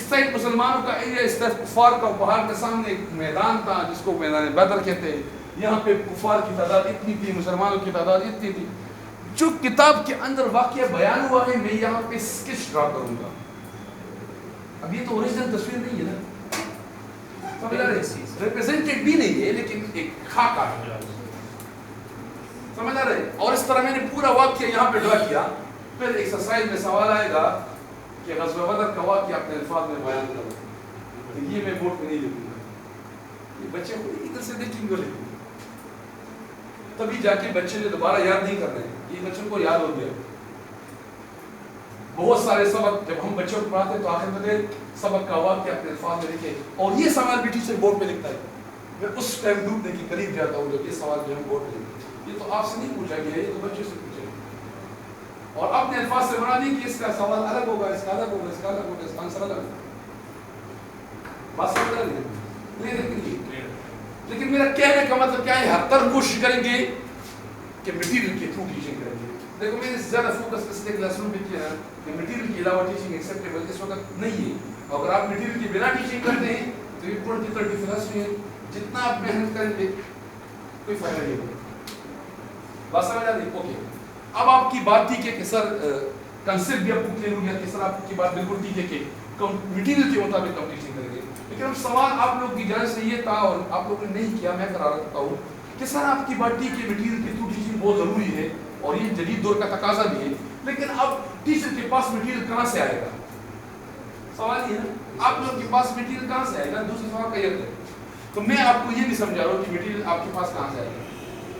Side مسلمانوں کا area, اس طرف کفار کا، پہاڑ کے سامنے ایک میدان تھا جس کو میدان بدر کہتے ہیں. یہاں پہ کفار کی تعداد اتنی تھی، مسلمانوں کی تعداد اتنی تھی. جو کتاب کے اندر واقعہ بیان ہوا ہے میں یہاں پہ اسکیچ ڈرا کروں گا. اب یہ تو اوریجنل تصویر نہیں ہے نا، ریپرزینٹیڈ بھی نہیں ہے، لیکن ایک خاکہ ہے، سمجھ آ رہے. اور اس طرح میں نے پورا واقعہ یہاں پہ ڈرا کیا. پھر ایکسرسائز میں سوال آئے گا کہ غزوہ بدر کا واقعہ اپنے الفاظ میں بیان کرو. تو یہ میں بورڈ پہ نہیں لکھوں گا، یہ بچے خود ادھر سے دیکھیں گے لکھوں گا، تبھی جا کے بچے نے دوبارہ یاد نہیں کرنا ہے. یہ بچوں کو یاد ہو گیا. بہت سارے سبق جب ہم بچوں کو پڑھاتے ہیں تو آخر میں سبق کا واقعہ اپنے الفاظ میں لکھے. اور یہ سوال بھی ٹیچر بورڈ پہ لکھتا ہے. میں اس ٹائم ڈوبنے کے قریب جاتا ہوں جب یہ سوال جو ہم بورڈ پہ لکھتے. یہ تو آپ سے نہیں پوچھا گیا، یہ تو بچوں سے پوچھا گیا. اور اپنے الفاظ سے بنا دی کہ اس کا سوال الگ ہوگا، اس کا الگ ہوگا، اس کا الگ ہوگا، اس کا آنسر الگ ہوگا. بات سمجھ رہے ہیں؟ لیکن میرا کہنے کا مطلب کیا ہے، ہر طرح کوشش کریں گے کہ میٹیریل کے تھرو ٹیچنگ کریں گے. دیکھو میں نے زیادہ فوکس اس لیے کلاس روم پہ کیا ہے کہ میٹیریل کے علاوہ ٹیچنگ ایکسیپٹیبل اس وقت نہیں ہے. اگر آپ میٹیریل کے بنا ٹیچنگ کرتے ہیں تو یہ 20-30 فلسفی ہے، جتنا آپ محنت کریں گے کوئی فائدہ نہیں ہوگا. بات سمجھ آ رہی؟ اوکے. اب آپ کی بات ٹھیک ہے کہ سر کنسیپٹ بھی آپ کو کلیئر ہو گیا کہ سر آپ کی بات بالکل ٹھیک ہے کہ میٹیریل کے مطابق ہم ٹیچنگ کریں گے. لیکن اب سوال آپ لوگ کی جانچ سے یہ تھا اور آپ لوگوں نے نہیں کیا، میں کرا رکھتا ہوں کہ سر آپ کی بات ٹھیک ہے میٹیریل کے تھرو ٹیچنگ بہت ضروری ہے اور یہ جدید دور کا تقاضا بھی ہے، لیکن اب ٹیچر کے پاس میٹیریل کہاں سے آئے گا؟ سوال یہ ہے نا، آپ لوگ کے پاس میٹیریل کہاں سے آئے گا؟ دوسرے سوال کا یہ ہے. تو میں آپ کو یہ نہیں سمجھا رہا ہوں کہ میٹیریل آپ کے پاس کہاں سے آئے گا.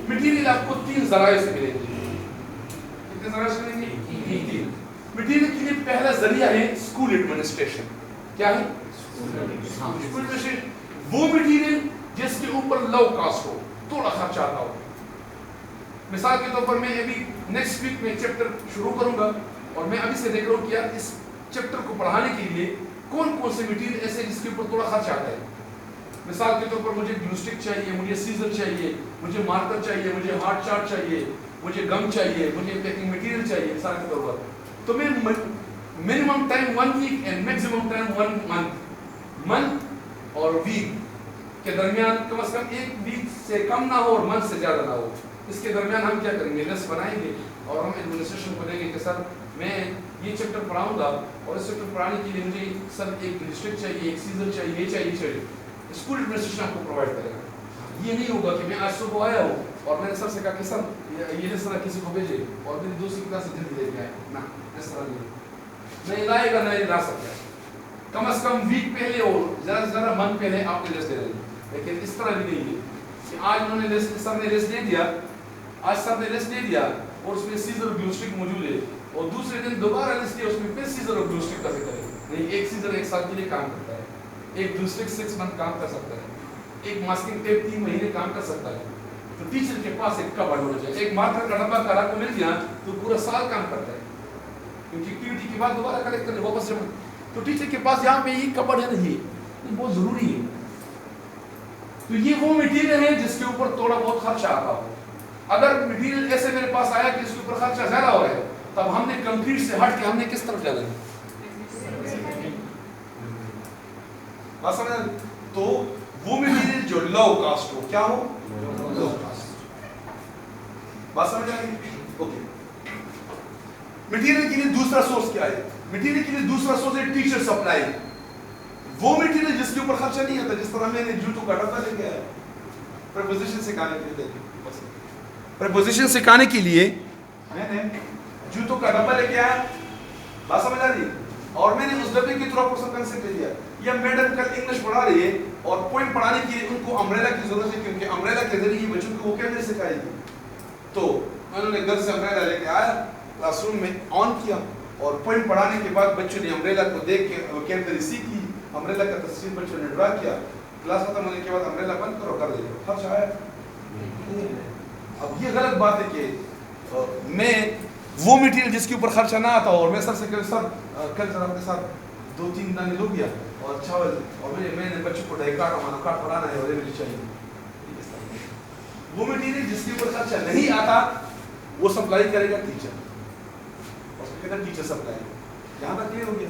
میٹیریل آپ کو 3 ذرائع سے ملے گی. کتنے ذرائع سے ملیں گے؟ 3. میٹیریل کے لیے پہلا ذریعہ ہے اسکول ایڈمنسٹریشن. کیا ہے؟ School administration. وہ میٹیریل جس کے اوپر لو کاسٹ ہو، تھوڑا خرچہ آتا ہو. مثال کے طور پر میں ابھی نیکسٹ ویک میں چیپٹر شروع کروں گا اور میں ابھی سے دیکھ رہا ہوں کہ یار اس چیپٹر کو پڑھانے کے لیے کون کون سے میٹیریل ایسے جس کے اوپر تھوڑا خرچ آتا ہے. مثال کے طور پر مجھے گلو اسٹک چاہیے، مجھے سیزر چاہیے، مجھے مارکر چاہیے، مجھے ہارڈ چارٹ چاہیے، مجھے گم چاہیے، مجھے پیکنگ میٹیریل چاہیے. مثال کے طور پر تو میں minimum time 1 week and maximum time 1 month اور ویک کے درمیان کم از کم 1 ویک سے کم نہ ہو اور منتھ سے زیادہ نہ ہو. اس کے درمیان ہم کیا کریں گے؟ لسٹ بنائیں گے اور ہم ایڈمنسٹریشن کو دیں گے کہ سر میں یہ چیپٹر پڑھاؤں گا اور اس چیپٹر پڑھانے کے لیے مجھے سر ایک ڈسٹرکٹ چاہیے، ایک سیزر چاہیے، یہ چاہیے. اسکول ایڈمنسٹریشن آپ کو پرووائڈ کرے گا. یہ نہیں ہوگا کہ میں آج صبح آیا ہوں اور میں نے سر سے کہا کہ سر یہ لسٹ طرح کسی کو بھیجے اور میری دوسری کلاس سے جلدی لے کے آئے. نہ، اس طرح نہیں لائے گا، نہیں لا سکتا. کم از کم ویک پہلے اور زیادہ سے زیادہ منتھ پہلے آپ نے لسٹ دے دیں. لیکن اس طرح بھی نہیں ہے کہ آج انہوں نے لسٹ، سر نے لسٹ دے دیا، آج سر نے لسٹ دے دیا اور اس میں سیزر اور گلو اسٹک موجود ہے اور دوسرے دن دوبارہ لسٹ دیا، اس میں پھر سیزر اور گلو اسٹک کا ذکر ہے. نہیں، ایک سیزر 1 سال کے لیے کام کرتا ہے، ایک گلو اسٹک 6 منتھ کام کر سکتا ہے، ایک ماسکنگ ٹیپ 3 مہینے کام کر سکتا ہے. تو ٹیچر کے پاس ایک کبڑ ہونا چاہیے. ایک مارکر کا ڈبہ کرا کو مل گیا تو پورا سال کام کرتا ہے، کیونکہ ایکٹیویٹی کے بعد دوبارہ کلیکٹ کرنے واپس جمع. تو ٹیچر کے پاس یہاں پہ یہ کبڑ ہے نہیں، یہ بہت ضروری ہے. تو یہ وہ میٹیریل ہے جس کے اوپر تھوڑا بہت خرچہ آتا ہو. اگر میٹیریل ایسے میرے پاس آیا کہ اس کے اوپر خرچہ زیادہ ہو رہا ہے تب ہم نے کنکریٹ سے ہٹ کے ہم نے کس طرف جانا ہے؟ بات سمجھ. تو وہ میٹیریل جو لو کاسٹ ہو، کیا ہو؟ Low cost. بات سمجھ آ گئی؟ اوکے. میٹیریل کے لیے دوسرا سورس کیا ہے؟ میٹیریل کے لیے دوسرا سورس ہے ٹیچر سپلائی. وہ میٹیریل جس کے اوپر خرچہ نہیں آتا، جس طرح میں نے جوتوں کا ڈبہ لے کے آیا پریپوزیشن سکھانے کے لیے. پریپوزیشن سکھانے کے لیے میں نے جوتوں کا ڈبہ لے کے آیا. بات سمجھ آ رہی ہے؟ اور میں نے اس ڈبے کے تھرو پرسن کنسپٹ لے لیا. یا میڈم کل انگلش پڑھا رہی ہے اور پوائنٹ پڑھانے کے لیے ان کو امبریلا کی ضرورت ہے، کیونکہ امبریلا کے ذریعے بچوں کو وہ کیمرے سکھائے گی. تو انہوں نے گھر سے امبریلا لے کے آیا، کلاس روم میں آن کیا اور پوائنٹ پڑھانے کے بعد بچوں نے امبریلا کو دیکھ کے ووکیبلری سیکھ لی. امبریلا کا تصویر بچوں نے ڈرا کیا. کلاس ختم ہونے کے بعد امبریلا بند کرو کر دے. خرچ آیا. اب یہ غلط بات ہے کہ میں وہ میٹیریل جس کے اوپر خرچہ نہ آتا اور میں سر سے کہ سر کل سر آپ کے ساتھ 2-3 دانے لو گیا اور چاول اور میں نے بچوں کو ڈائکاٹ اور مانوکاٹ پڑھانا ہے اور یہ مجھے چاہیے. وہ میٹیریل جس کے اوپر خرچہ نہیں آتا وہ سپلائی کرے گا ٹیچر. اور کہتا ٹیچر سپلائی. یہاں تک کلیئر ہو گیا؟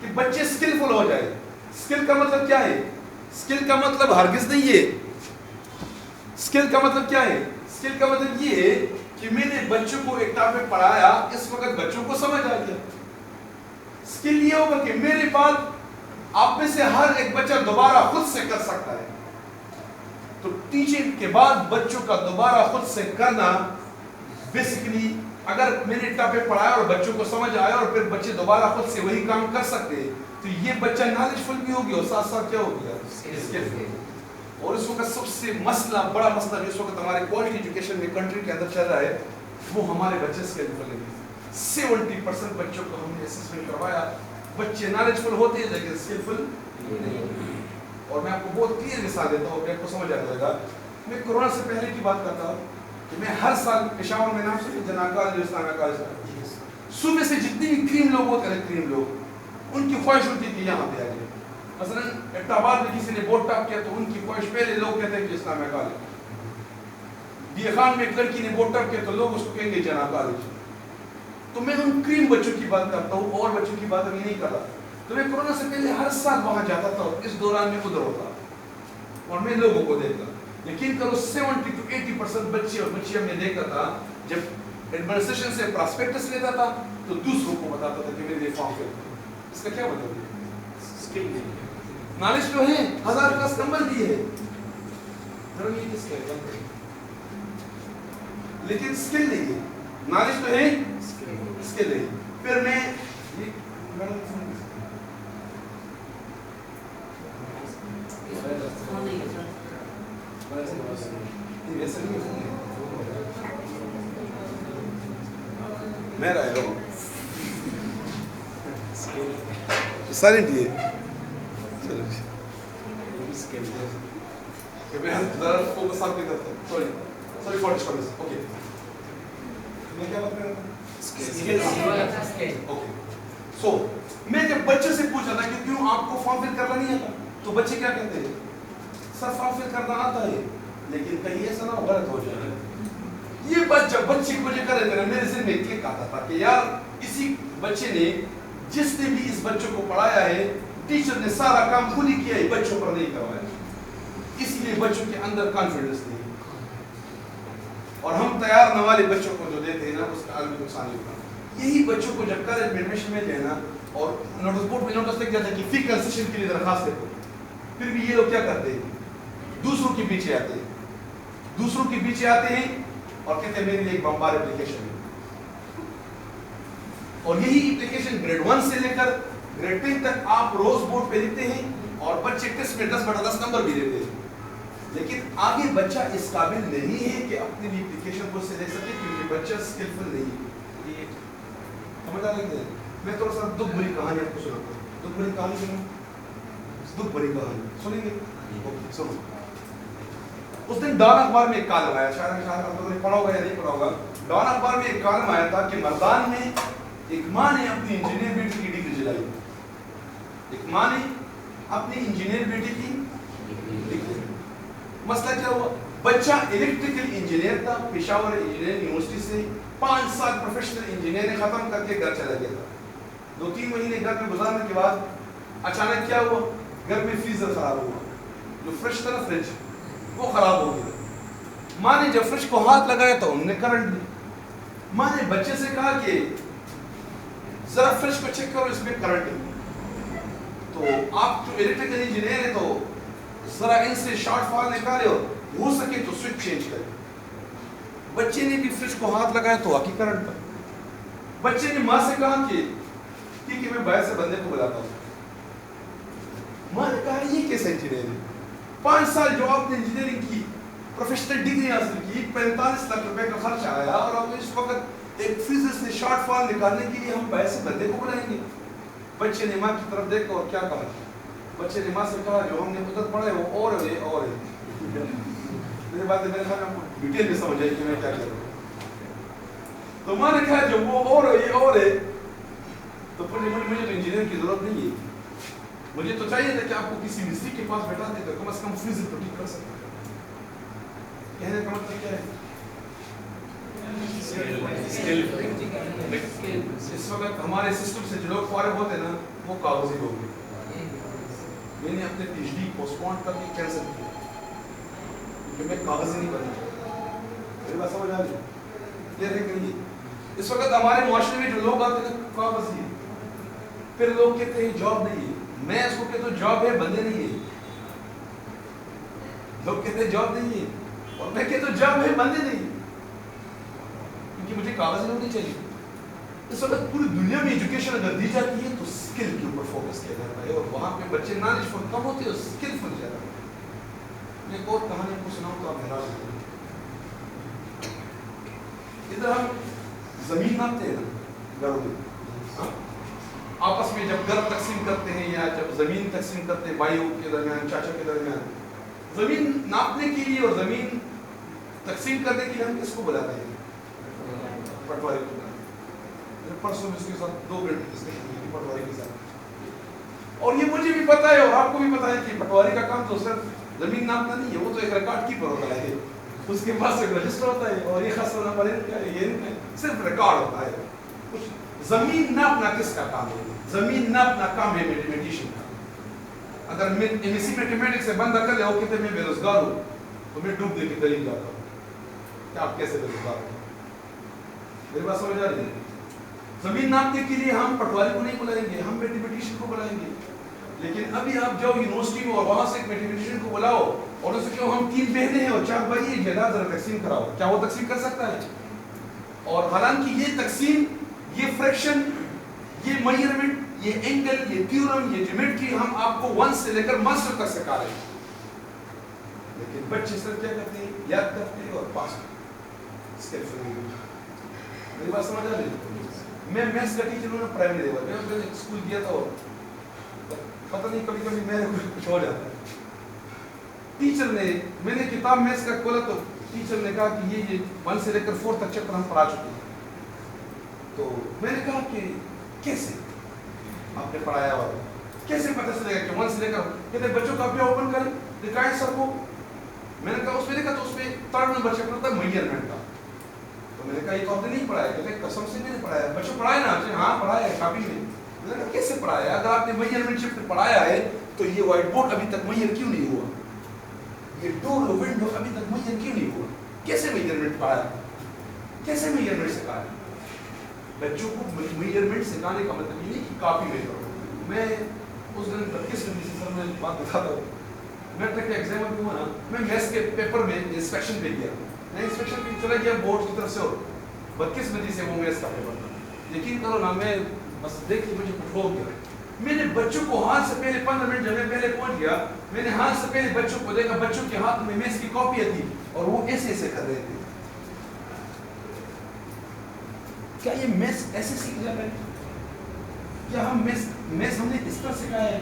کہ بچے اسکلفل ہو جائے. اسکل کا مطلب کیا ہے؟ اسکل کا مطلب ہرگز نہیں ہے. اسکل کا مطلب کیا ہے؟ اسکل کا مطلب یہ ہے کہ میں نے بچوں کو ایک ٹاپک پڑھایا, اس وقت بچوں کو سمجھ آ گیا. اسکل یہ ہوگا کہ میرے بات آپ میں سے ہر ایک بچہ دوبارہ خود سے کر سکتا ہے. تو ٹیچنگ کے بعد بچوں کا دوبارہ خود سے کرنا بیسیکلی, اگر میں نے ٹاپک پڑھایا اور بچوں کو سمجھ آیا اور پھر بچے دوبارہ خود سے وہی کام کر سکتے, تو یہ بچہ نالج فل بھی ہوگی اور ساتھ ساتھ کیا ہو گیا, اسکلفل. اور اس وقت سب سے مسئلہ, بڑا مسئلہ جو اس وقت ہمارے کوالٹی ایجوکیشن میں کنٹری کے اندر چل رہا ہے, وہ ہمارے بچے اسکلفل نہیں. 70% بچوں کو ہم نے اسسمنٹ کروایا, بچے نالج فل ہوتے ہیں لیکن اسکلفل نہیں. اور میں آپ کو بہت کلیئر مثال دیتا ہوں کہ آپ کو سمجھ آ جائے گا. میں کورونا سے پہلے کی بات کرتا ہوں کہ میں ہر سال پشاور میں نام سے جنا کالج, اسلامیہ کالج, صبح سے جتنے بھی کریم لوگ ہوتے ہیں, کریم لوگ, ان کی خواہش ہوتی ہے کہ یہاں پہ آ جائے. مثلا ابٹاباد میں کسی نے بورڈ ٹاپ کیا تو ان کی خواہش, پہلے لوگ کہتے ہیں کہ اسلامیہ کالج. بی خان میں ایک لڑکی نے بورڈ ٹاپ کیا تو لوگ اس کو کہیں گے جنا کالج. تو میں ان کریم بچوں کی بات کرتا ہوں, اور بچوں کی بات ابھی نہیں کر رہا. تو میں کورونا سے پہلے ہر سال وہاں جاتا تھا, اور اس دوران میں ادھر ہوتا اور میں لوگوں کو دیکھتا. یقین کرو 70 to 80% بچے اور بچیاں میں دیکھتا تھا, جب ایڈمنسٹریشن سے پراسپیکٹس لیتا تھا تو دوسروں کو بتاتا تھا کہ میرے لیے فارم فل. اس کا کیا مطلب ہے؟ نالج تو ہے, 1000 کا نمبر بھی ہے, لیکن اسکل نہیں ہے. نالج تو ہے, اسکل نہیں. پھر میں میرا ہے سائلنٹ یہ میں جب بچے سے پوچھا تھا کہ کیوں آپ کو فارم فل کرنا نہیں آتا, تو بچے کیا کہتے ہیں, سر فارم فل کرنا آتا ہے لیکن کہیں ایسا نہ غلط ہو جائے. یہ بچے مجھے کر رہے تھے, میرے ذہن میں کلک آتا تھا کہ یار اسی بچے نے, جس نے بھی اس بچوں کو پڑھایا ہے, ٹیچر نے سارا کام خود ہی کیا ہے, بچوں پر نہیں کروایا. اس لیے بچوں کے اندر کانفیڈنس نہیں, اور ہم تیار نہ والے بچوں کو جو دیتے ہیں نا, اس کا عالمی نقصان ہی ہوتا. یہی بچوں کو جب کالج میں ایڈمیشن میں لینا اور نوٹس بورڈ میں نوٹس لکھ جاتا ہے کہ فی کنسیشن کے لیے درخواست دیکھو, پھر بھی یہ لوگ کیا کرتے ہیں, دوسروں کے پیچھے آتے ہیں, دوسروں کے پیچھے آتے ہیں اور کہتے ہیں میرے لیے ایک بمبار اپلیکیشن ہے. اور یہی اپلیکیشن گریڈ 1 سے لے کر گریڈ 10 تک آپ روز بورڈ پہ لکھتے ہیں, اور بچے ٹیسٹ میں 10/10 نمبر بھی دیتے ہیں. لیکن آگے بچہ اس قابل نہیں ہے کہ اپنی بھی اپلیکیشن کو سے لے سکے, کیونکہ بچہ اسکلفل نہیں ہے. سمجھ آ رہی ہے؟ میں تھوڑا سا دکھ بھری کہانی آپ کو سناتا ہوں. دکھ بھری کہانی سنو, دکھ بھری کہانی سنیں گے؟ سنو. اس دن ڈان اخبار میں ایک کالم آیا, شاید آپ نے پڑھا ہوگا یا نہیں پڑھا ہوگا. ڈان اخبار میں ایک کالم آیا تھا کہ مردان میں ایک ماں نے اپنی انجینئر بیٹی کی ڈگری جلائی. ایک ماں نے اپنی انجینئر بیٹی کی ڈگری. مسئلہ کیا ہوا, بچہ الیکٹریکل انجینئر تھا, پشاور انجینئر یونیورسٹی سے 5 سال پروفیشنل انجینئر ختم کر کے گھر چلا گیا تھا. 2-3 مہینے گھر میں گزارنے کے بعد اچانک کیا ہوا, گھر میں فریزر خراب ہوا, جو فریش تھا نا فریج, وہ خراب ہو گیا. ماں نے جب فریج کو ہاتھ لگایا تو انہوں نے کرنٹ دی. ماں نے بچے سے کہا کہ ذرا فریج کو چیک کرو, اس میں کرنٹ ہے. تو آپ جو الیکٹریکل انجینئر ہیں تو ذرا ان سے شارٹ فال نکالے, ہو سکے تو سوئچ چینج کرے. بچے نے بھی فریج کو ہاتھ لگایا تو واقعی کرنٹ تھا. بچے نے ماں سے کہا کہ ٹھیک ہے میں باہر سے بندے کو بلاتا ہوں. ماں نے کہا یہ کیسے انجینئر ہے, 5 سال جو آپ نے انجینئرنگ کی, پروفیشنل ڈگری حاصل کی, 45 لاکھ روپے کا خرچ آیا, اور اب اس وقت ایک فریزر سے شارٹ فال نکالنے کے لیے ہم باہر سے بندے کو بلائیں گے. بچے نے ماں کی طرف دیکھا اور کیا کہا, بچے نے ماں سے کہا جو ہم نے مدت پڑھا ہے وہ اور ہے اور ہے. میری بات ہے, میرے خیال میں ڈیٹیل میں سمجھ آئی کہ میں کیا کہہ رہا ہوں. تو ماں نے کہا جو وہ اور ہے یہ اور ہے, تو مجھے تو انجینئر کی ضرورت نہیں ہے, مجھے تو چاہیے تھا کہ آپ کو کسی مستری کے پاس بیٹھا دے تو کم از کم فریزر تو ٹھیک کر سکتے. کہنے کا مطلب کیا ہے, اس وقت ہمارے سسٹم سے جو لوگ فارغ ہوتے ہیں نا, وہ کاغذی ہو گئے. میں نے اپنے پی ایچ ڈی پوسٹ پون کر کے کینسل کیا کیونکہ میں کاغذی نہیں بننا چاہتا. میری بات سمجھ آ رہی ہے؟ کلیئر ہے کہ نہیں؟ اس وقت ہمارے معاشرے میں جو لوگ آتے ہیں کاغذی ہے. پھر لوگ کہتے ہیں جاب نہیں ہے. میں اس کو کہتا ہوں جاب ہے, بندے نہیں ہے. لوگ کہتے ہیں جاب نہیں ہے اور میں کہتا ہوں جاب ہے, بندے نہیں, کیونکہ مجھے کاغذ نہیں ہونی چاہیے. اس وقت پوری دنیا میں ایجوکیشن اگر دی جاتی ہے تو اسکل کے اوپر فوکس کیا جاتا ہے اور وہاں پہ بچے نالج فل کم ہوتے ہیں اور اسکل فل زیادہ. میں ایک اور کہانی کو سناؤں تو آپ حیران ہو جائیں. ادھر ہم زمین ناپتے ہیں نا گھروں میں, آپس میں جب گھر تقسیم کرتے ہیں یا جب زمین تقسیم کرتے ہیں بھائیوں کے درمیان, چاچا کے درمیان, زمین ناپنے کے لیے اور زمین تقسیم کرنے کے لیے ہم کس کو بلاتے ہیں؟ پٹواری کو بلاتے ہیں. پرسوں میں اس کے ساتھ 2 گھنٹے ڈسکشن ہوئی تھی پٹواری کے ساتھ. اور یہ مجھے بھی پتا ہے اور آپ کو بھی پتا ہے کہ پٹواری کا کام تو صرف زمین ناپنا نہیں ہے, وہ تو ایک ریکارڈ کیپر ہوتا ہے. اس کے پاس ایک رجسٹر ہوتا ہے اور یہ خاص نمبر ہے, یہ صرف ریکارڈ ہوتا ہے. زمین ناپنا کس کا کام ہے؟ زمین ناپنا کام ہے میتھمیٹیشین کا. اگر میں ایم ایس سی میتھمیٹکس سے بندہ کر لے وہ کہتے میں بے روزگار ہوں تو میں ڈوبنے کے قریب جاتا ہوں کہ آپ کیسے بے روزگار ہو. میری بات سمجھ آ رہی ہے؟ زمین ناپنے کے لیے ہم پٹواری کو نہیں بلائیں گے, ہم میتھمیٹیشین کو بلائیں گے. لیکن ابھی آپ جاؤ یونیورسٹی میں اور وہاں سے ایک میتھمیٹیشین کو بلاؤ اور اسے کہو ہم 3 بہنیں ہیں اور 4 بھائی ہیں, جائیداد ذرا تقسیم کراؤ, کیا وہ تقسیم کر سکتا ہے؟ اور حالانکہ یہ تقسیم, یہ فریکشن, یہ میجرمنٹ, یہ اینگل, یہ تھیورم, یہ جیومیٹری ہم آپ کو 1 سے لے کر ماسٹر تک سکھا رہے ہیں. لیکن بچے صرف کیا کرتے ہیں؟ یاد کرتے ہیں اور پاس کرتے ہیں. میری بات سمجھ آ رہی ہے؟ میں میتھس کا ٹیچر ہوں نا پرائمری لیول میں, میں اسکول گیا تھا اور پتہ نہیں کبھی کبھی میں کچھ ہو جاتا ہے. ٹیچر نے, میں نے کتاب میتھس کا کھولا تو ٹیچر نے کہا کہ یہ 1 سے لے کر 4 تک چیپٹر ہم پڑھا چکے ہیں. تو میں نے کہا کہ کیسے آپ نے پڑھایا اور کیسے پتہ چلے گا کہ 1 سے لے کر, کہتے بچوں کا بھی اوپن کریں دکھائیں سب کو. میں نے کہا اس میں دیکھا تو اس میں 3rd نمبر چیپٹر تھا میجرمنٹ کا. تو میں نے کہا یہ تو آپ نے نہیں پڑھایا. کہتے قسم سے میں نے پڑھایا. بچوں پڑھایا نا؟ ہاں پڑھایا ہے کاپی میں. میں نے کہا کیسے پڑھایا؟ اگر آپ نے میجرمنٹ چیپٹر پڑھایا ہے تو یہ وائٹ بورڈ ابھی تک میجر کیوں نہیں ہوا؟ یہ ڈور ونڈو ابھی تک میجر کیوں نہیں ہوا؟ کیسے میجرمنٹ پڑھایا؟ کیسے میجرمنٹ سکھایا؟ بچوں کو میجرمنٹ سکھانے کا مطلب یہ نہیں کہ کاپی میں کرو. میں اس دن 25 سے سر میں بات بتاتا ہوں. میٹرک کے ایگزام میں ہوا نا, میں میتھس کے پیپر میں انسپیکشن پہ گیا. میں انسپیکشن پہ چلا گیا بورڈ کی طرف سے اور 32 بجے سے وہ میتھس کا پیپر تھا. یقین کرو نا, میں بس دیکھ کے مجھے کچھ ہو گیا. میں نے بچوں کو ہاتھ سے پہلے 15 منٹ جب میں پہلے پہنچ گیا, میں نے ہاتھ سے پہلے بچوں کو دیکھا, بچوں کے ہاتھ میں میتھس کی کاپیاں تھی اور وہ ایسے ایسے کر رہے تھے. کیا یہ میتھس ایسے سیکھ جاتا ہے؟ کیا ہم میتھس ہم نے اس طرح سکھایا ہے؟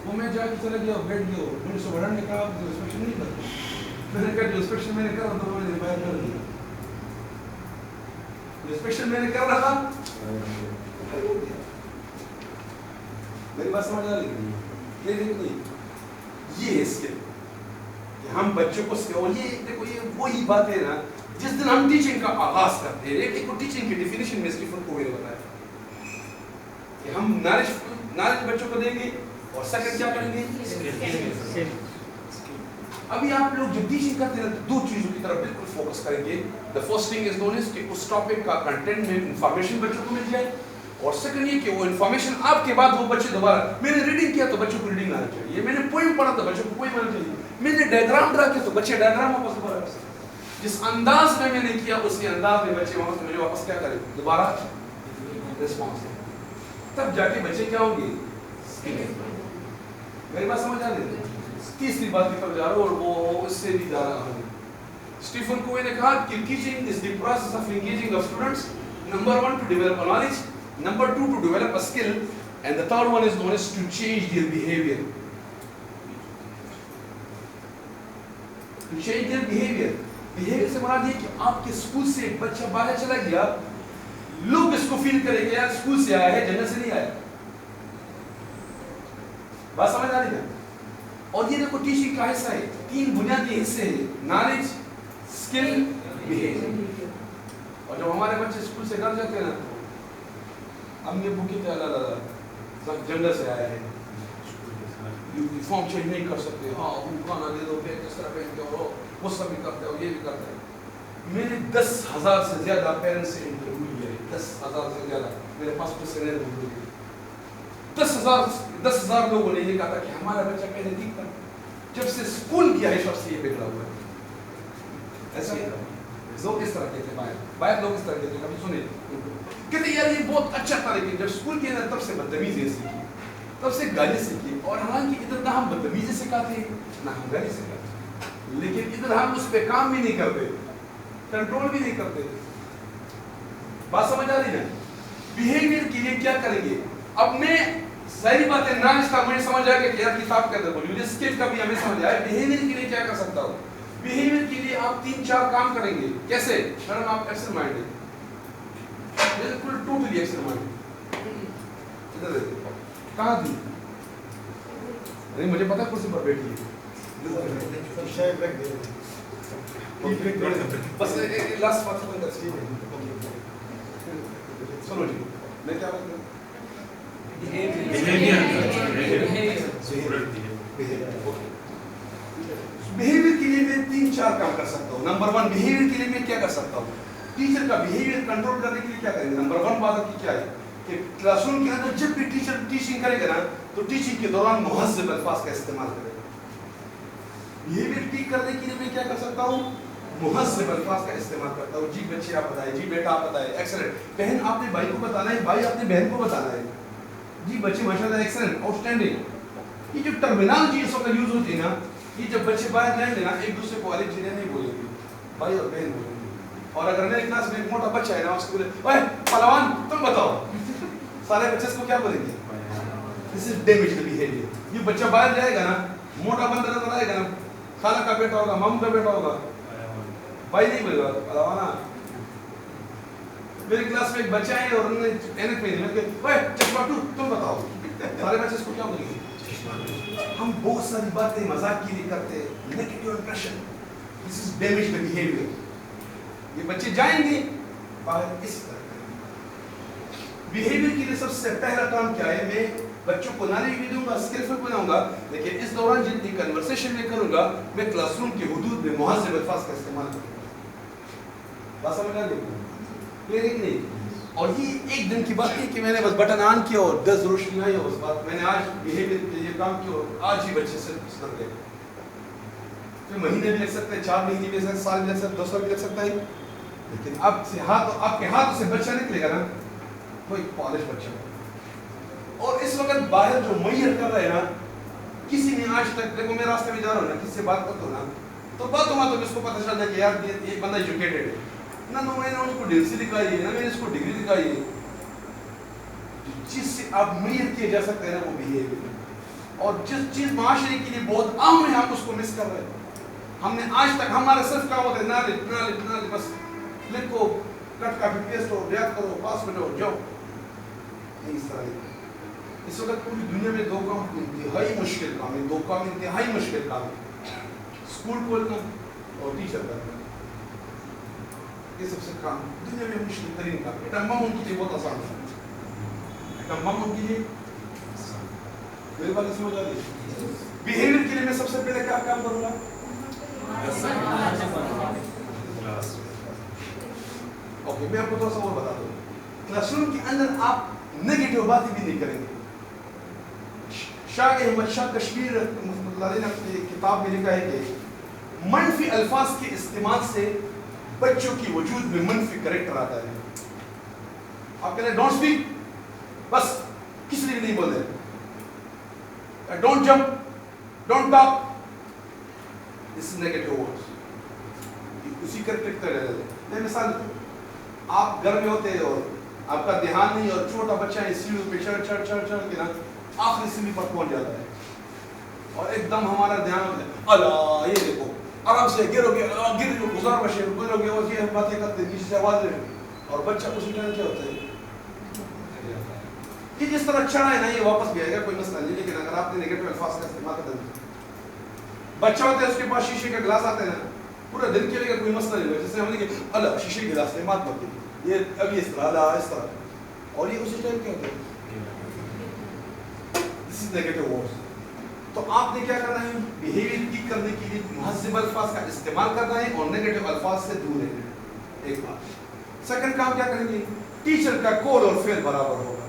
وہ میں جا کے چلا گیا اور بیٹھ گیا. میں نے سبحان نے کہا جو انسپیکشن نہیں کرتا. میں نے کہا جو انسپیکشن میں نے کرا تھا میں نے باہر کر دیا. جو انسپیکشن میں نے کر رہا تھا میری بات سمجھ آ رہی ہے؟ یہ ہے اسکل کہ ہم بچوں کو اور یہ دیکھو یہ وہی بات ہے نا جس دن ہم ٹیچنگ کا آغاز کرتے ہیں. ایک ٹیچنگ کی ڈیفینیشن میں اسٹیفن کووے نے بتایا کہ ہم نالج بچوں کو دیں گے اور سیکنڈ کیا کریں گے؟ ابھی آپ لوگ جب ٹیچنگ کرتے ہیں تو 2 چیزوں کی طرف بالکل فوکس کریں گے. دا فرسٹ تھنگ از نون از کہ اس ٹاپک کا کنٹینٹ میں انفارمیشن بچوں کو مل جائے, اور سیکنڈ یہ کہ وہ انفارمیشن آپ کے بعد وہ بچے دوبارہ, میں نے ریڈنگ کیا تو بچوں کو ریڈنگ آنا چاہیے, میں نے پوئم پڑھا تو بچوں کو پوئم آنا چاہیے, میں نے ڈائیگرام ڈرا کیا تو بچے ڈائیگرام واپس دوبارہ کر سکتے. جس انداز میں نے کیا اسی انداز میں بچے وہاں سے مجھے واپس کیا کریں, دوبارہ رسپانس دیں. تب جا کے بچے کیا ہوں گے؟ میری بات سمجھ آ رہی ہے؟ تیسری بات کی طرف جا رہا ہوں اور وہ اس سے بھی زیادہ اہم ہے. اسٹیفن کووے نے کہا کہ teaching is the process of engaging of students, number 1 to develop knowledge, number 2 to develop a skill, and the third one is known as to change their behavior. To change their behavior. Behavior سے مراد یہ کہ آپ کے school سے ایک بچہ باہر چلا گیا, لوگ اس کو فیل کریں گے یار اسکول سے آیا ہے جنت سے نہیں آیا. بات سمجھ آ رہی ہے؟ اور یہ دیکھو ٹیچنگ کا حصہ ہے, 3 بنیادی حصے ہیں, نالج, اسکل, بیہیویئر. اور جب ہمارے بچے اسکول سے گھر جاتے ہیں نا, امی ابو کی جنگل سے آیا ہے, یونیفارم چینج نہیں کر سکتے, ہاں ابو کھانا دے دو, کس طرح پہنتے ہو, وہ سب بھی کرتے ہو, یہ بھی کرتے ہیں. میرے 10,000 سے زیادہ پیرنٹس سے انٹرویو لیے, 10,000 سے زیادہ میرے پاس پرسنل انٹرویو لیے. 10,000 لوگوں نے یہ کہا تھا کہ ہمارا بچہ پہلے دیکھتا جب سے اسکول کیا ہے سب سے یہ بگڑا ہوا ہے. ایسے لوگ اس طرح کہتے ہیں, باہر لوگ اس طرح کہتے ہیں, کبھی سنے کہتے یار یہ بہت اچھا تھا, لیکن جب اسکول کیا نا تب سے بدتمیزی سیکھی, تب سے گالی سیکھی. اور حالانکہ ادھر نہ ہم بدتمیزی سکھاتے ہیں نہ ہم گالی سکھاتے, لیکن ادھر ہم اس پہ کام بھی نہیں کرتے, کنٹرول بھی نہیں کرتے. بات سمجھ آ رہی ہے؟ بیہیویئر کے لیے کیا کریں گے؟ اب میں ظاہری بات ہے نہ اس کا مجھے سمجھ آیا کہ یار کتاب کے اندر بولی اسکل کا بھی ہمیں سمجھ آیا. بیہیویئر کے لیے کیا کر سکتا ہوں؟ بیہیویئر کے لیے آپ 3-4 کام کریں گے. کیسے؟ میڈم آپ ایبسنٹ مائنڈ ہے, بالکل ٹوٹلی ایبسنٹ مائنڈ. ادھر دیکھیں کہاں تھی, نہیں مجھے پتا کرسی پر بیٹھی ہے, بس لاسٹ بات چلو جی میں کیا بات کروں, بیہیویئر کے لیے میں 3-4 کام کر سکتا ہوں. نمبر 1 بیہیویئر کے لیے میں کیا کر سکتا ہوں؟ ٹیچر کا بیہیویئر کنٹرول کرنے کے لیے کیا کریں گے؟ نمبر 1 بات کی کیا ہے کہ کلاس روم کے اندر جب بھی ٹیچر ٹیچنگ کرے گا نا تو ٹیچنگ کے دوران مہذب الفاظ کا استعمال کرے گا. بیہیویئر ٹھیک کرنے کے لیے میں کیا کر سکتا ہوں؟ مہذب الفاظ کا استعمال کرتا ہوں. جی بچے آپ بتائیں, جی بیٹا آپ بتائیں, ایکسلنٹ. بہن آپ نے بھائی کو بتانا ہے, بھائی آپ نے بہن کو بتانا ہے. جی بچے ماشاءاللہ ایکسلنٹ, آؤٹ اسٹینڈنگ. یہ جو ٹرمینالوجی اس وقت یوز ہوتی ہے نا, یہ جب بچے باہر جائیں گے نا ایک دوسرے کو الگ چیزیں نہیں بولیں گے, بھائی اور بہن بولیں گے. اور اگر میرے کلاس میں ایک موٹا بچہ ہے نا, اس کو بولے اوے پہلوان تم بتاؤ, سارے بچے اس کو کیا بولیں گے؟ دس از ڈیمیج بیہیویئر. یہ بچہ باہر جائے گا نا, موٹا بندہ نظر آئے گا نا, خالہ کا بیٹا ہوگا, ماموں کا بیٹا ہوگا, بھائی نہیں بولے گا پہلوانا. میری کلاس میں ایک بچہ ہے اور انہوں نے اینک پہنی, میں کہا اوے چشمہ تم بتاؤ, سارے بچے اس کو کیا بولیں گے؟ ہم بہت ساری باتیں مذاق کے لیے کرتے ہیں, negative impression. This is damage the behaviour. یہ بچے جائیں گے باہر اس طرح. بیہیویئر کے لیے سب سے پہلا کام کیا ہے؟ میں بچوں کو نالج بھی دوں گا, اسکلفل بناؤں گا, لیکن اس دوران جتنی کنورسیشن میں کروں گا میں کلاس روم کی حدود میں مہذب الفاظ کا استعمال کروں گا. بات سمجھ آ گئی؟ اور یہ ایک دن کی بات نہیں کہ میں نے بس بٹن آن کیا اور 10 روشنی آئی اور اس بات میں نے آج بیہیویئر کے لیے کام کیا اور آج ہی بچے سے سر گئے. پھر مہینے بھی لگ سکتے ہیں, 4 مہینے بھی لگ سکتے ہیں, سال بھی لگ سکتے ہیں, 2 سال بھی لگ سکتا ہے, لیکن اب سے آپ کے ہاتھ سے بچہ نکلے گا نا کوئی پالش بچہ. اور اس وقت باہر جو میئر کر رہے ہیں نا, کسی نے آج تک, دیکھو میں راستے میں جا رہا ہوں نا, کسی سے بات کرتا ہوں نا تو باتوں باتوں میں اس کو پتہ چلتا ہے کہ یار یہ بندہ ایجوکیٹڈ ہے. نہ میں نے اس کو ڈگری دکھائی ہے, نہ میں نے اس کو ڈگری دکھائی ہے. جس سے آپ میئر کیے جا سکتے ہیں نا وہ بیہیویئر, اور جس چیز معاشرے کے لیے بہت عام ہے ہم اس کو مس کر رہے ہیں. ہم نے آج تک ہمارا صرف کام ہوتا ہے نالج, بس لکھو, کٹ کاپی پیسٹ ہو, یاد کرو, پاس میں جاؤ. نہیں اس طرح نہیں. اس وقت پوری دنیا میں 2 کام انتہائی مشکل کام ہے, 2 کام انتہائی مشکل کام ہے, اسکول کھولنا اور ٹیچر بننا. یہ سب سے کام دنیا میں مشکل ترین کام ہے. تمام ان کے لیے بہت آسان ہے, تمام ان کے لیے میری بات سمجھ آ رہی ہے؟ بیہیویئر کے لیے میں سب سے پہلے کیا کام کروں گا؟ اوکے, میں آپ کو تھوڑا سا اور بتا دوں. کلاس روم کے اندر آپ نیگیٹو باتیں بھی نہیں کریں گے. شاہ احمد شاہ کشمیر رحمۃ اللہ علیہ نے اپنی کتاب میں لکھا ہے کہ منفی الفاظ کے استعمال سے بچوں کی وجود میں منفی کریکٹر آتا ہے. آپ کہتے ہیں ڈونٹ اسپیک, بس کس لیے نہیں بول رہے, don't jump, don't talk, this is negative words. اسی کریکٹر رہتے ہیں. میں مثال دیتا ہوں, آپ گھر میں ہوتے ہیں اور آپ کا دھیان نہیں, اور چھوٹا بچہ ہے سیڑھیوں پہ چڑھ کے نا آخری سیڑھی پر پہنچ جاتا ہے, اور ایک دم ہمارا دھیان ہوتا ہے اللہ یہ دیکھو آرام سے گرو گے, گزار بشے گرو گے, اور یہ باتیں کرتے ہیں, نیچے سے آواز لے, اور بچہ اسی ٹائم کیا ہوتا ہے کہ جس طرح چڑھا ہے نا یہ واپس بھی آئے گا, کوئی مسئلہ نہیں. لیکن اگر آپ نے نیگیٹو الفاظ کا استعمال کر دیں, بچہ ہوتا ہے اس کے پاس شیشے کا گلاس آتا ہے نا, پورا دن کے لیے کوئی مسئلہ نہیں ہوگا. جس سے ہم نے کہ اللہ شیشے کے گلاس سے مات مت, یہ ابھی اس طرح اللہ اس طرح, اور یہ اسی ٹائپ کے ہوتے ہیں. دس از نیگیٹو ورڈز. تو آپ نے کیا کرنا ہے؟ بیہیویئر ٹھیک کرنے کے لیے مہذب الفاظ کا استعمال کرنا ہے اور نیگیٹو الفاظ سے دور رہنا ہے. ایک بات. سیکنڈ کام کیا کریں گے؟ ٹیچر کا قول اور فعل برابر ہوگا.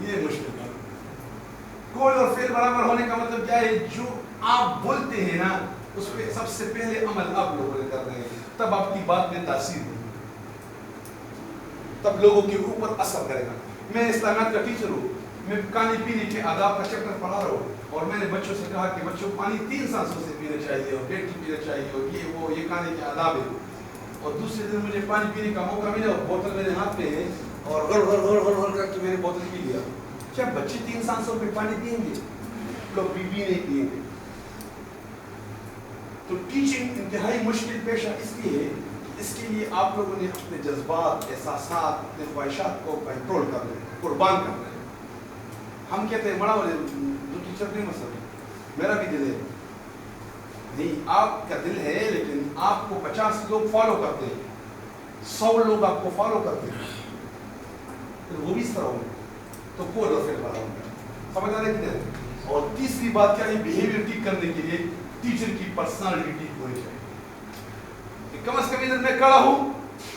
یہ مشکل کام. قول اور فعل برابر ہونے کا مطلب کیا ہے؟ جو آپ بولتے ہیں نا اس پہ سب سے پہلے عمل آپ لوگوں نے کرنا ہے, تب آپ کی بات میں تاثیر ہوگی, تب لوگوں کے اوپر اثر کرے گا. میں اسلامیات کا ٹیچر ہوں, میں پانی پینے کے آداب کا چیپٹر پڑھا رہا ہوں اور میں نے بچوں سے کہا کہ بچوں پانی 3 سانسوں سے پینا چاہیے اور بیٹھ کے پینا چاہیے اور یہ کھانے کے آداب ہے. اور دوسرے دن مجھے پانی پینے کا موقع ملا اور بوتل میرے ہاتھ میں ہے اور غر غر غر غر غر کر کے میں نے بوتل پی لیا. کیا بچے 3 سانسوں پہ پانی پئیں گے؟ لوگ بھی نہیں پئیں گے. تو ٹیچنگ انتہائی مشکل پیشہ اس لیے ہے, اس کے لیے آپ لوگوں نے اپنے جذبات, احساسات, اپنے خواہشات کو کنٹرول کرنا ہے, قربان کرنا ہے. ہم کہتے ہیں بڑا والے جو ٹیچر نہیں مسئلہ, میرا بھی دل ہے. نہیں, آپ کا دل ہے لیکن آپ کو 50 لوگ فالو کرتے ہیں, 100 لوگ آپ کو فالو کرتے ہیں, پھر وہ بھی اس طرح ہوں گے تو کوئی اور فیل بڑا ہوگا. سمجھ آ رہا ہے کہ نہیں؟ اور تیسری بات کیا ہے؟ بیہیویئر ٹھیک کرنے کے لیے ٹیچر کی پرسنالٹی ٹھیک ہونی چاہیے. کم از کم ادھر میں کھڑا ہوں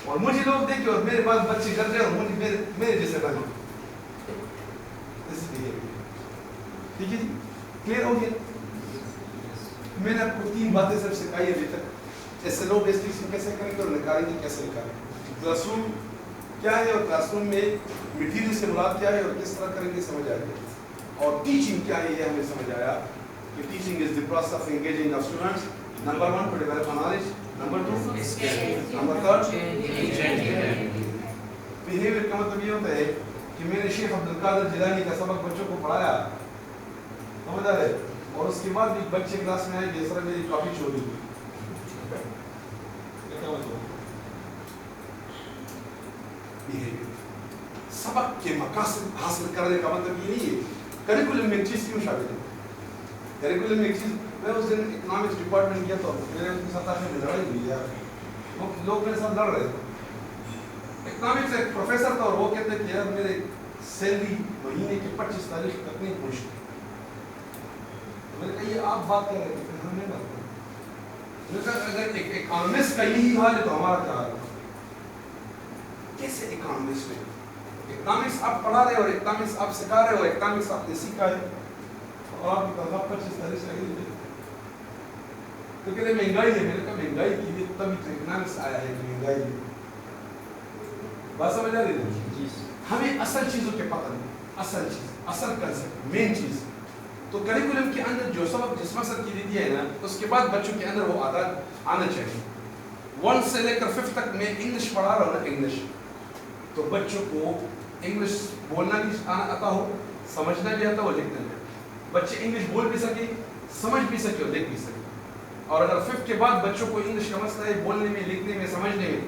اور مجھے لوگ دیکھیں اور میرے پاس بچے کر رہے اور مجھے میرے جیسے بنے. ٹھیک ہے جی, کلیئر ہو گیا؟ میں نے آپ کو 3 باتیں صرف سکھائی ابھی تک. ایسے لوگ ایسٹیشن کیسے کریں گے اور نکالیں گے کیسے نکالیں گے, کلاس روم کیا ہے اور کلاس روم میں میٹیریل سے مراد کیا ہے اور کس طرح کریں گے سمجھ آ گیا. اور ٹیچنگ کیا ہے یہ ہمیں سمجھ آیا کہ teaching is the process of engaging of students. Number 1 to develop knowledge, number 2 number 3 behaviour کا مطلب یہ ہوتا ہے کہ میں نے شیخ عبد القادر جیلانی کا سبق بچوں کو پڑھایا, سمجھ آ رہے, اور اس کے بعد بھی بچے کلاس میں آئے کہ اس طرح میری کاپی چوری ہوئی. سبق کے مقاصد حاصل کرنے کا مطلب یہ نہیں ہے کریکولم میں ایک چیز کیوں شامل ہے. کریکولم میں ایک چیز, میں اس دن اکنامکس ڈپارٹمنٹ گیا تو میرے ان کے ساتھ آخر میں لڑائی ہوئی یار, لوگ میرے ساتھ لڑ رہے تھے. اکنامکس ایک پروفیسر تھا اور وہ کہتے کہ یار میرے سیلری مہینے کی 25 تاریخ تک نہیں پہنچتی. میں نے کہا یہ آپ بات کر رہے ہیں, ہم نہیں بات کر رہے. میں نے کہا اگر ایک اکانومسٹ کا یہی حال ہے تو ہمارا کیا حال ہے؟ کیسے اکانومسٹ میں اکنامکس آپ پڑھا رہے اور اکنامکس آپ سکھا رہے اور اکنامکس آپ نے سیکھا ہے اور آپ کی تنخواہ 25 تاریخ سے آگے نہیں. تو کہتے ہیں مہنگائی ہے. میں نے کہا مہنگائی کی لیے تبھی تو اکنامکس آیا ہے کہ مہنگائی ہے. بات سمجھ آ رہی ہے؟ ہمیں اصل چیزوں کے پتہ نہیں, اصل چیز, اصل کنسپٹ, مین چیز. تو کریکولم کے اندر جو سبق جس مقصد کے لیے دیا ہے نا, اس کے بعد بچوں کے اندر وہ عادت آنا چاہیے. 1 سے لے کر 5 تک میں انگلش پڑھا رہا ہوں نا, انگلش, تو بچوں کو انگلش بولنا بھی آتا ہو, سمجھنا بھی آتا ہو, لکھنا بھی. بچے انگلش بول بھی سکے, سمجھ بھی سکے اور لکھ بھی سکے. اور اگر 5 کے بعد بچوں کو انگلش کا مسئلہ ہے بولنے میں, لکھنے میں, سمجھنے میں,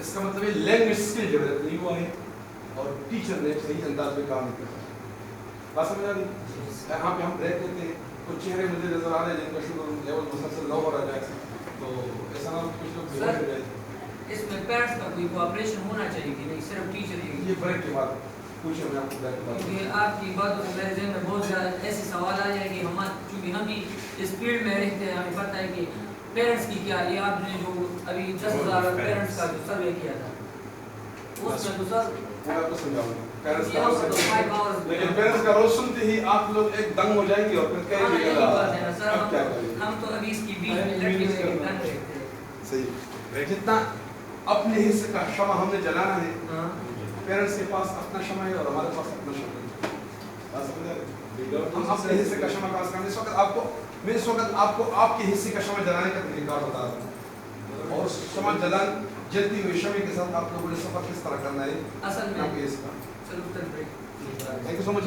اس کا مطلب ہے لینگویج اسکل ڈیولپ نہیں ہوا ہے اور ٹیچر نے صحیح انداز میں کام نہیں کیا. بات سمجھ آ رہی؟ یہاں پہ ہم بریک لیتے ہیں. کچھ چہرے مجھے نظر آ رہے ہیں جن کا شوگر لیول مسلسل لو ہو رہا ہے, تو ایسا نہ کچھ لوگ بیمار ہو جائے. اس میں پیرنٹس کا کوئی کوآپریشن ہونا چاہیے کہ نہیں صرف ٹیچر ہی. یہ بریک کے بعد پوچھیں, میں آپ کو بریک کے بعد. کیونکہ آپ کی باتوں سے میرے ذہن میں بہت زیادہ ایسے سوال آ جائیں کہ چونکہ ہم بھی اس فیلڈ میں رہتے ہیں, ہمیں پتہ ہے کہ پیرنٹس کی کیا, یہ آپ نے جو ابھی 10,000 پیرنٹس کا جو سروے کیا تھا اس میں تو سر میں آپ کو سمجھاؤں گا. لیکن پیرنٹس کا روز سنتے ہی آپ لوگ ایک دنگ ہو جائیں گے اور پھر کہیں گے اب کیا کریں. ہم تو ابھی اس کی بیچ میں لڑکے ہوئے دنگ رہتے ہیں. صحیح. جتنا اپنے حصے کا شمع ہم نے جلانا ہے, پیرنٹس کے پاس اپنا شمع ہے اور ہمارے پاس اپنا شمع ہے. ہم اپنے حصے کا شمع پاس کریں. اس وقت آپ کو آپ کے حصے کا شمع جلانے کا طریقہ بتا رہا ہوں, اور شمع جلتی ہوئی شمع کے ساتھ آپ لوگوں نے سفر کس طرح کرنا ہے. اصل میں تھینک یو سو مچ.